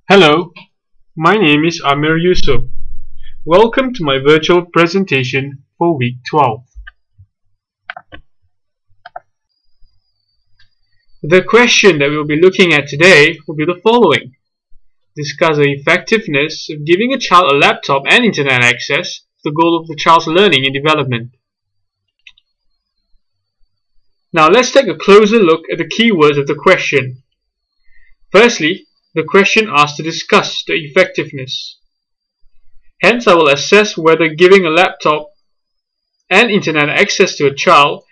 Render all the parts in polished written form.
Hello, my name is Amir Yusuf. Welcome to my virtual presentation for week 12. The question that we will be looking at today will be the following. Discuss the effectiveness of giving a child a laptop and internet access with the goal of the child's learning and development. Now let's take a closer look at the keywords of the question. Firstly, the question asks to discuss the effectiveness. Hence, I will assess whether giving a laptop and internet access to a child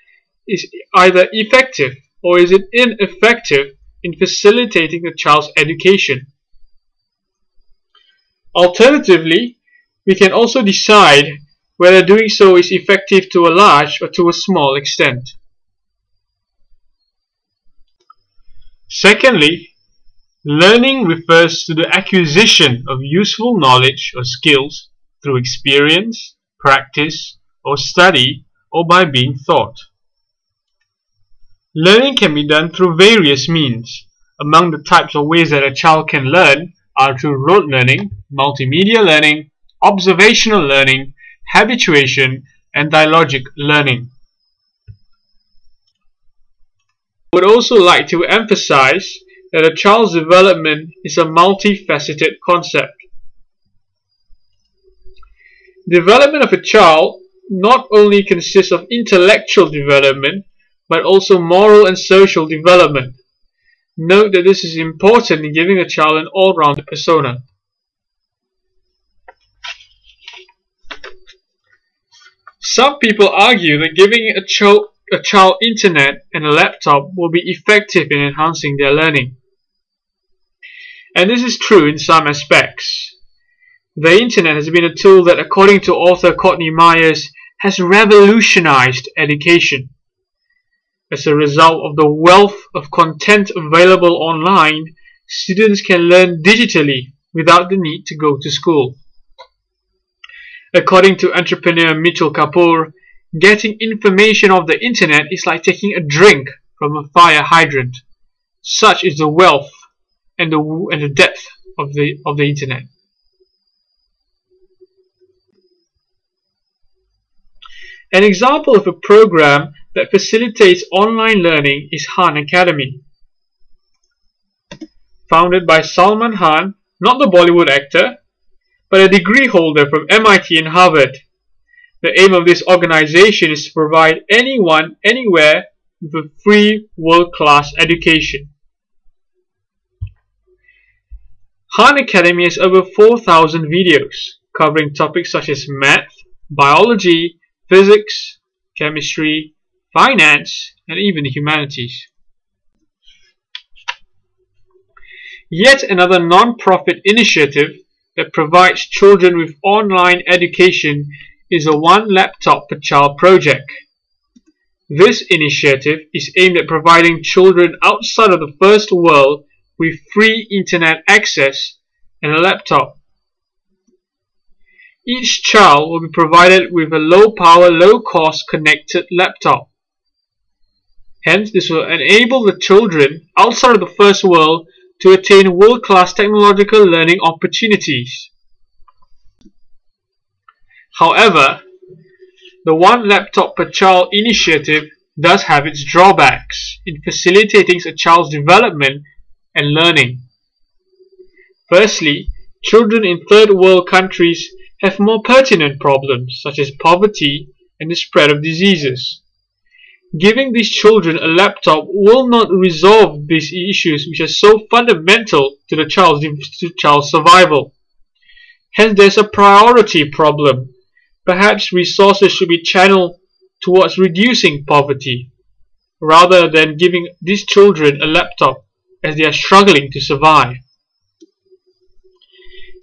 is either effective or is it ineffective in facilitating the child's education. Alternatively, we can also decide whether doing so is effective to a large or to a small extent. Secondly, learning refers to the acquisition of useful knowledge or skills through experience, practice, or study, or by being taught. Learning can be done through various means. Among the types of ways that a child can learn are through rote learning, multimedia learning, observational learning, habituation, and dialogic learning. I would also like to emphasize that a child's development is a multifaceted concept. Development of a child not only consists of intellectual development, but also moral and social development. Note that this is important in giving a child an all-round persona. Some people argue that giving a child internet and a laptop will be effective in enhancing their learning. And this is true in some aspects. The internet has been a tool that, according to author Courtney Myers, has revolutionized education. As a result of the wealth of content available online, students can learn digitally without the need to go to school. According to entrepreneur Mitchell Kapoor, getting information off the internet is like taking a drink from a fire hydrant. Such is the wealth and the depth of the internet. An example of a program that facilitates online learning is Khan Academy. Founded by Salman Khan, not the Bollywood actor, but a degree holder from MIT and Harvard. The aim of this organization is to provide anyone, anywhere, with a free world-class education. Khan Academy has over 4,000 videos covering topics such as math, biology, physics, chemistry, finance, and even the humanities. Yet another non-profit initiative that provides children with online education is a One Laptop Per Child project. This initiative is aimed at providing children outside of the first world with free internet access and a laptop. Each child will be provided with a low-power, low-cost connected laptop. Hence, this will enable the children outside of the first world to attain world-class technological learning opportunities. However, the One Laptop Per Child initiative does have its drawbacks in facilitating a child's development and learning. Firstly, children in third world countries have more pertinent problems such as poverty and the spread of diseases. Giving these children a laptop will not resolve these issues which are so fundamental to the child's survival. Hence, there is a priority problem. Perhaps resources should be channeled towards reducing poverty rather than giving these children a laptop as they are struggling to survive.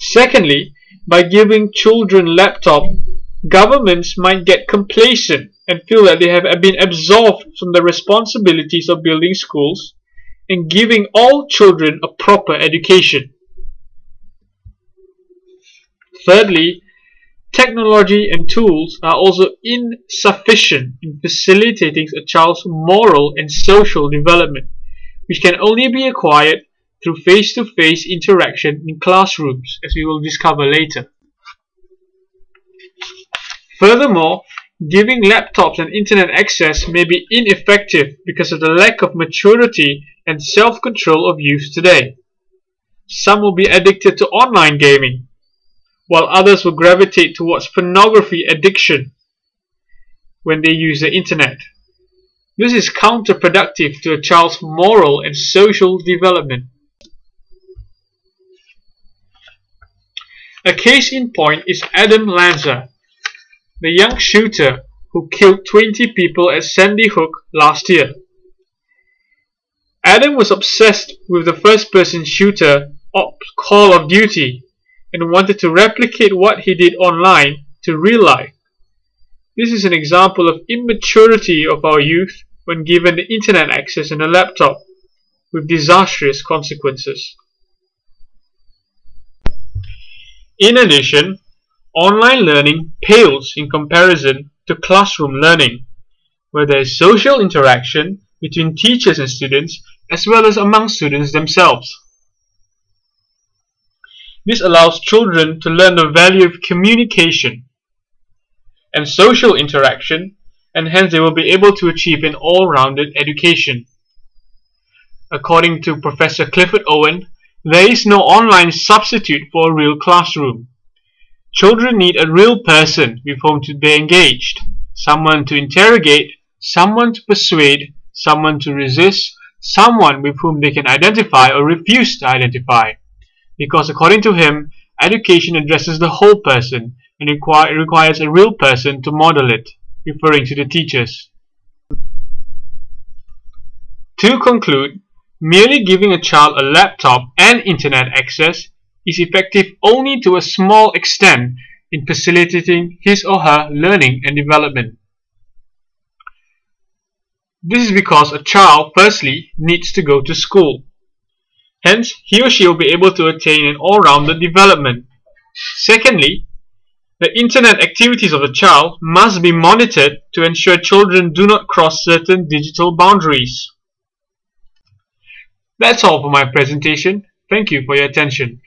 Secondly, by giving children laptops, governments might get complacent and feel that they have been absolved from the responsibilities of building schools and giving all children a proper education. Thirdly, technology and tools are also insufficient in facilitating a child's moral and social development, which can only be acquired through face-to-face interaction in classrooms, as we will discover later. Furthermore, giving laptops and internet access may be ineffective because of the lack of maturity and self-control of youth today. Some will be addicted to online gaming, while others will gravitate towards pornography addiction when they use the internet. This is counterproductive to a child's moral and social development. A case in point is Adam Lanza, the young shooter who killed 20 people at Sandy Hook last year. Adam was obsessed with the first-person shooter Call of Duty and wanted to replicate what he did online to real life. This is an example of immaturity of our youth when given the internet access and a laptop, with disastrous consequences. In addition, online learning pales in comparison to classroom learning, where there is social interaction between teachers and students as well as among students themselves. This allows children to learn the value of communication and social interaction, and hence they will be able to achieve an all-rounded education. According to Professor Clifford Owen, there is no online substitute for a real classroom. Children need a real person with whom they engaged, someone to interrogate, someone to persuade, someone to resist, someone with whom they can identify or refuse to identify. Because according to him, education addresses the whole person and requires a real person to model it, referring to the teachers. To conclude, merely giving a child a laptop and internet access is effective only to a small extent in facilitating his or her learning and development. This is because a child firstly needs to go to school. Hence, he or she will be able to attain an all-rounded development. Secondly, the internet activities of the child must be monitored to ensure children do not cross certain digital boundaries. That's all for my presentation. Thank you for your attention.